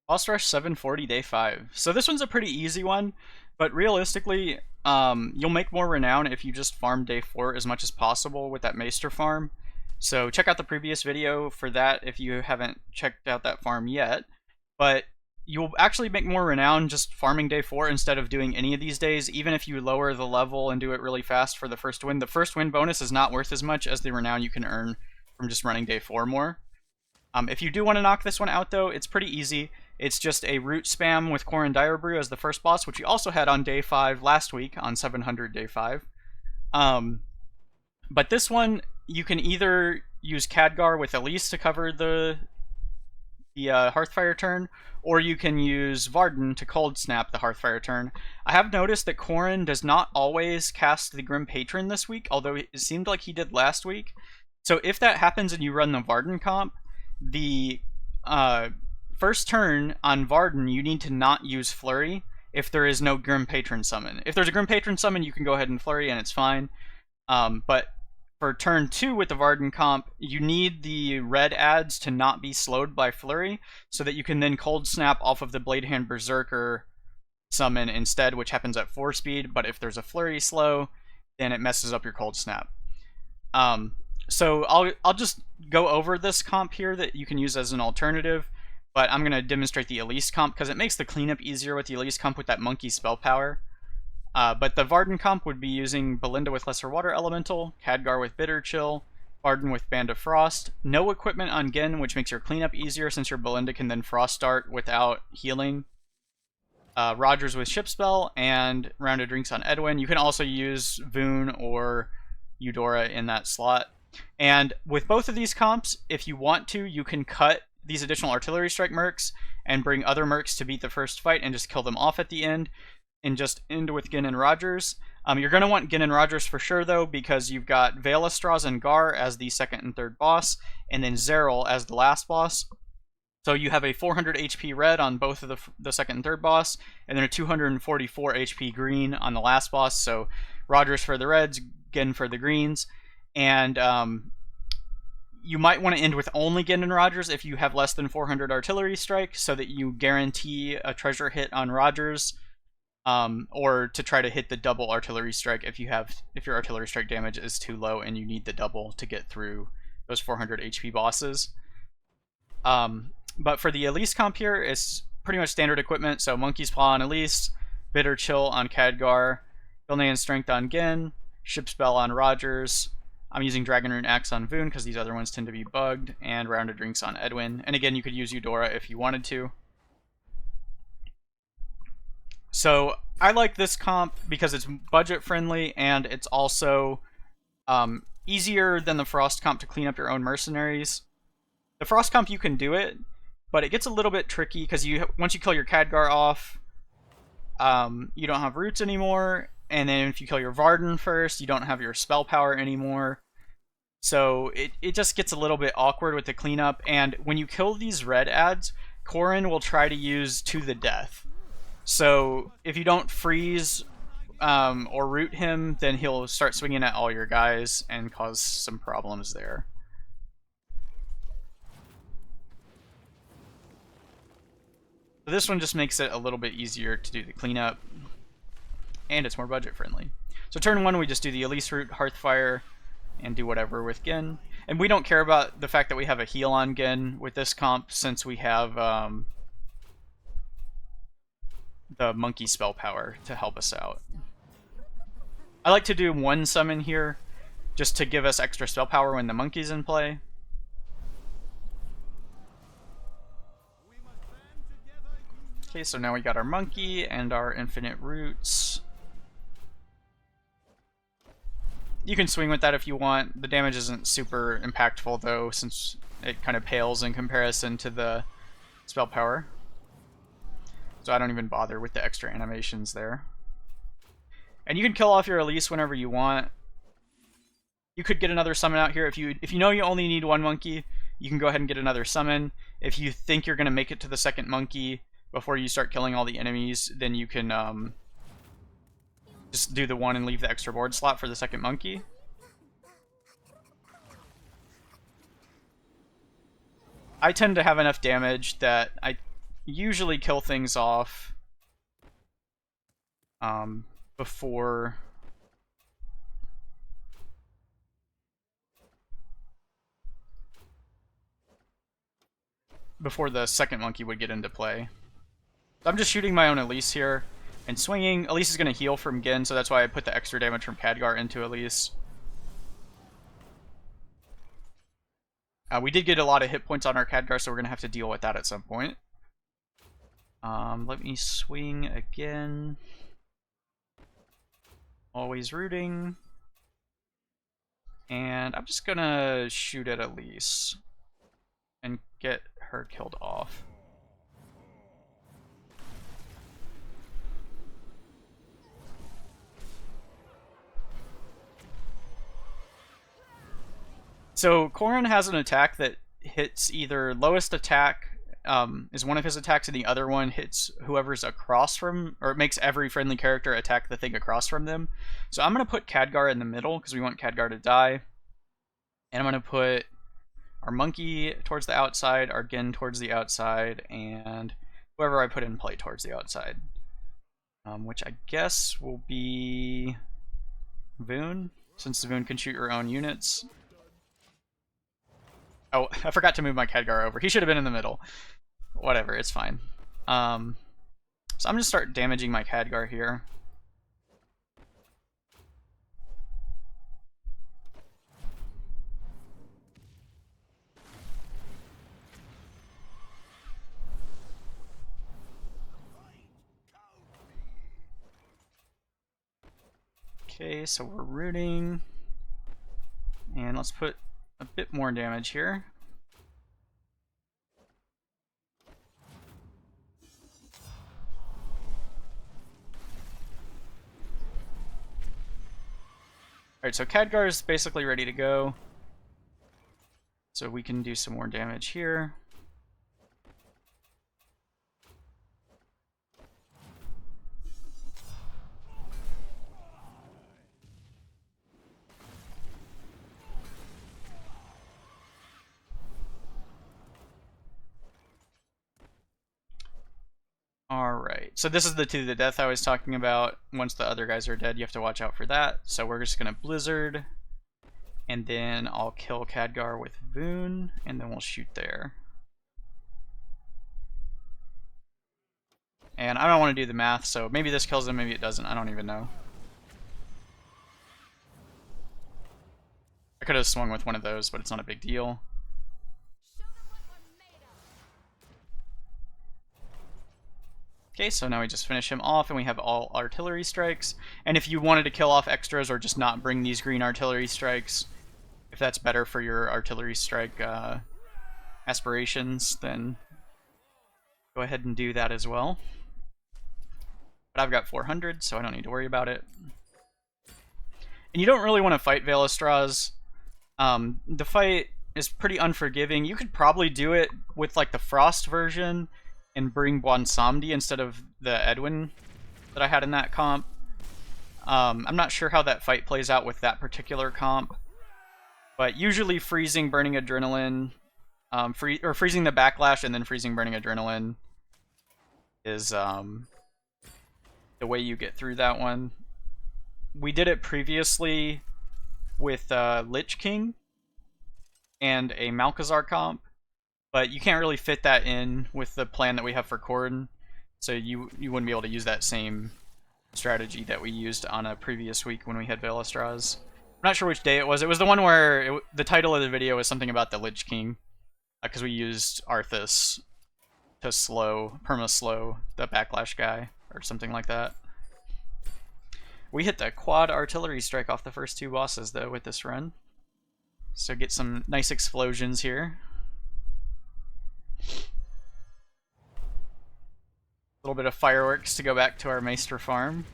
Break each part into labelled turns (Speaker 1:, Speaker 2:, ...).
Speaker 1: Boss Rush 740 day 5. So this one's a pretty easy one, but realistically, you'll make more renown if you just farm day 4 as much as possible with that Maester farm. So check out the previous video for that if you haven't checked out that farm yet. But you'll actually make more renown just farming day 4 instead of doing any of these days, even if you lower the level and do it really fast for the first win. The first win bonus is not worth as much as the renown you can earn from just running day 4 more. If you do want to knock this one out, though, it's pretty easy. It's just a root spam with Coren Direbrew as the first boss, which we also had on day 5 last week on 700 day 5. But this one, you can either use Khadgar with Elise to cover the Hearthfire turn, or you can use Varden to cold snap the Hearthfire turn. I have noticed that Coren does not always cast the Grim Patron this week, although it seemed like he did last week. So if that happens and you run the Varden comp, the first turn on Varden, you need to not use Flurry if there is no Grim Patron summon. If there's a Grim Patron summon, you can go ahead and Flurry and it's fine. But for turn 2 with the Varden comp, you need the red ads to not be slowed by Flurry, so that you can then cold snap off of the Bladehand Berserker summon instead, which happens at 4 speed, but if there's a Flurry slow, then it messes up your cold snap. So I'll just go over this comp here that you can use as an alternative, but I'm going to demonstrate the Elise comp because it makes the cleanup easier with the Elise comp with that monkey spell power. But the Varden comp would be using Balinda with Lesser Water Elemental, Khadgar with Bitter Chill, Varden with Band of Frost, no equipment on Genn, which makes your cleanup easier since your Balinda can then Frost Dart without healing, Rogers with Ship Spell, and Rounded Drinks on Edwin. You can also use Voone or Eudora in that slot. And with both of these comps, if you want to, you can cut these additional Artillery Strike mercs and bring other mercs to beat the first fight and just kill them off at the end, and just end with Genn and Rogers. You're going to want Genn and Rogers for sure, though, because you've got Vaelastrasz and Garr as the second and third boss, and then Xaril as the last boss. So you have a 400 HP red on both of the second and third boss, and then a 244 HP green on the last boss. So Rogers for the reds, Genn for the greens. And you might want to end with only Genn and Rogers if you have less than 400 Artillery Strike, so that you guarantee a treasure hit on Rogers, or to try to hit the double Artillery Strike if your Artillery Strike damage is too low and you need the double to get through those 400 HP bosses. But for the Elise comp here, it's pretty much standard equipment, so Monkey's Paw on Elise, Bitter Chill on Khadgar, Gilnean Strength on Genn, Ship Spell on Rogers. I'm using Dragon Rune Axe on Voone because these other ones tend to be bugged, and Rounded Drinks on Edwin. And again, you could use Eudora if you wanted to. So I like this comp because it's budget friendly, and it's also easier than the Frost comp to clean up your own mercenaries. The Frost comp, you can do it, but it gets a little bit tricky because once you kill your Khadgar off, you don't have roots anymore. And then if you kill your Varden first, you don't have your spell power anymore. So it just gets a little bit awkward with the cleanup. And when you kill these red ads, Coren will try to use To the Death. So if you don't freeze or root him, then he'll start swinging at all your guys and cause some problems there. So this one just makes it a little bit easier to do the cleanup, and it's more budget friendly. So turn 1, we just do the Elise root, Hearthfire, and do whatever with Genn. And we don't care about the fact that we have a heal on Genn with this comp, since we have the monkey spell power to help us out. I like to do one summon here, just to give us extra spell power when the monkey's in play. Okay, so now we got our monkey and our infinite roots. You can swing with that if you want. The damage isn't super impactful though, since it kind of pales in comparison to the spell power. So I don't even bother with the extra animations there. And you can kill off your Elise whenever you want. You could get another summon out here. If you know you only need one monkey, you can go ahead and get another summon. If you think you're going to make it to the second monkey before you start killing all the enemies, then you can just do the one and leave the extra board slot for the second monkey. I tend to have enough damage that usually kill things off before the second monkey would get into play. I'm just shooting my own Elise here and swinging. Elise is going to heal from Genn, so that's why I put the extra damage from Khadgar into Elise. We did get a lot of hit points on our Khadgar, so we're going to have to deal with that at some point. Let me swing again. Always rooting. And I'm just going to shoot at Elise and get her killed off. So Coren has an attack that hits either lowest attack is one of his attacks, and the other one hits whoever's across from, or it makes every friendly character attack the thing across from them. So I'm going to put Khadgar in the middle because we want Khadgar to die. And I'm going to put our monkey towards the outside, our Genn towards the outside, and whoever I put in play towards the outside. Which I guess will be Voone, since Voone can shoot her own units. Oh, I forgot to move my Khadgar over. He should have been in the middle. Whatever, it's fine. So I'm going to start damaging my Khadgar here. Okay, so we're rooting. And let's put a bit more damage here. Alright, so Khadgar is basically ready to go. So we can do some more damage here. Alright, so this is the to the death I was talking about. Once the other guys are dead, you have to watch out for that. So we're just going to Blizzard, and then I'll kill Khadgar with Voone, and then we'll shoot there. And I don't want to do the math, so maybe this kills him, maybe it doesn't. I don't even know. I could have swung with one of those, but it's not a big deal. Okay, so now we just finish him off, and we have all artillery strikes. And if you wanted to kill off extras or just not bring these green artillery strikes, if that's better for your artillery strike aspirations, then go ahead and do that as well. But I've got 400, so I don't need to worry about it. And you don't really want to fight Vaelastrasz. The fight is pretty unforgiving. You could probably do it with like the Frost version and bring Bwansamdi instead of the Edwin that I had in that comp. I'm not sure how that fight plays out with that particular comp, but usually freezing Burning Adrenaline, freezing the Backlash and then freezing Burning Adrenaline is the way you get through that one. We did it previously with Lich King and a Malchezaar comp, but you can't really fit that in with the plan that we have for Coren, so you wouldn't be able to use that same strategy that we used on a previous week when we had Vaelastrasz. I'm not sure which day it was. It was the one where the title of the video was something about the Lich King, because we used Arthas to perma-slow the Backlash guy, or something like that. We hit the quad artillery strike off the first two bosses, though, with this run. So get some nice explosions here. A little bit of fireworks to go back to our Maester farm.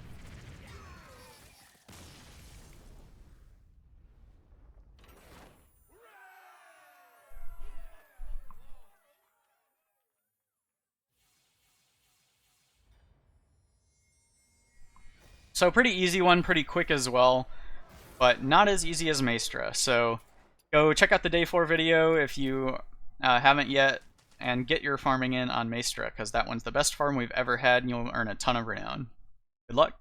Speaker 1: So pretty easy one, pretty quick as well, but not as easy as Maestra. So go check out the day 4 video if you haven't yet. and get your farming in on Maestra, because that one's the best farm we've ever had, and you'll earn a ton of renown. Good luck.